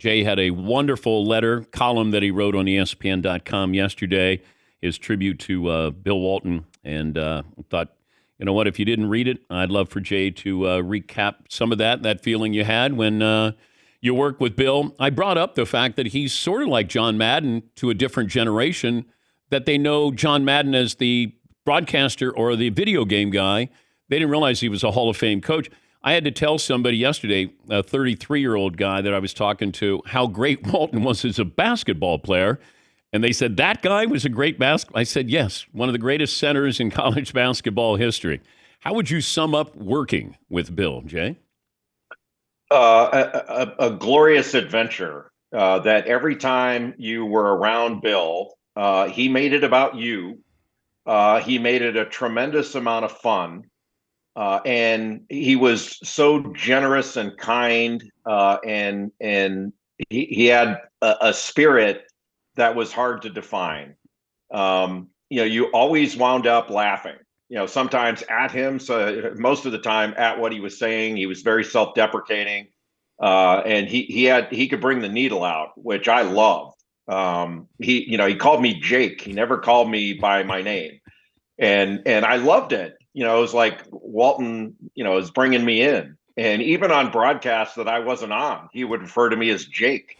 Jay had a wonderful column that he wrote on ESPN.com yesterday, his tribute to Bill Walton. And thought, you know what, if you didn't read it, I'd love for Jay to recap some of that feeling you had when you worked with Bill. I brought up the fact that he's sort of like John Madden to a different generation, that they know John Madden as the broadcaster or the video game guy. They didn't realize he was a Hall of Fame coach. I had to tell somebody yesterday, a 33-year-old guy that I was talking to, how great Walton was as a basketball player. And they said, that guy was a great basketball. I said, yes, one of the greatest centers in college basketball history. How would you sum up working with Bill, Jay? A glorious adventure that every time you were around Bill, he made it about you. He made it a tremendous amount of fun. And he was so generous and kind, and he had a spirit that was hard to define. You always wound up laughing. Sometimes at him. So most of the time at what he was saying. He was very self-deprecating, and he could bring the needle out, which I loved. He called me Jake. He never called me by my name, and I loved it. It was like Walton, is bringing me in. And even on broadcasts that I wasn't on, he would refer to me as Jake.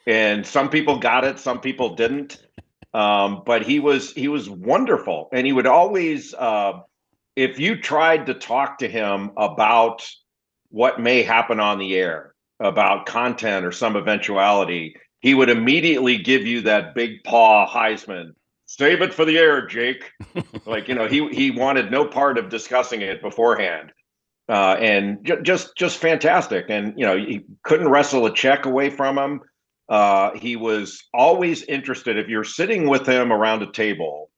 And some people got it, some people didn't. But he was wonderful. And he would always, if you tried to talk to him about what may happen on the air, about content or some eventuality, he would immediately give you that big paw Heisman. Save it for the air, Jake. He wanted no part of discussing it beforehand, and just fantastic. And you couldn't wrestle a check away from him. He was always interested. If you're sitting with him around a table,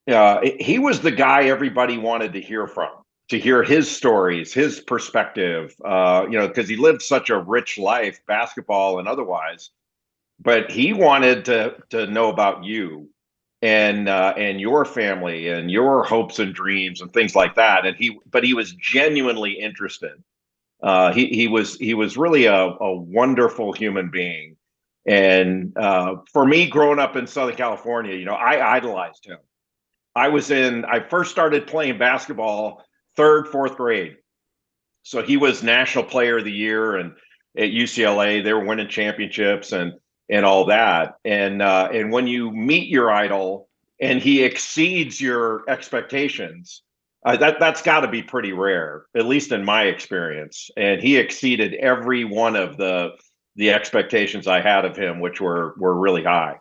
he was the guy everybody wanted to hear from, to hear his stories, his perspective. Because he lived such a rich life, basketball and otherwise. But he wanted to know about you and your family and your hopes and dreams and things like that. But he was genuinely interested. He was really a wonderful human being. And for me, growing up in Southern California, I idolized him. I first started playing basketball third, fourth grade. So he was National Player of the Year, and at UCLA, they were winning championships and all that. And when you meet your idol and he exceeds your expectations, that's got to be pretty rare, at least in my experience. And he exceeded every one of the expectations I had of him, which were really high.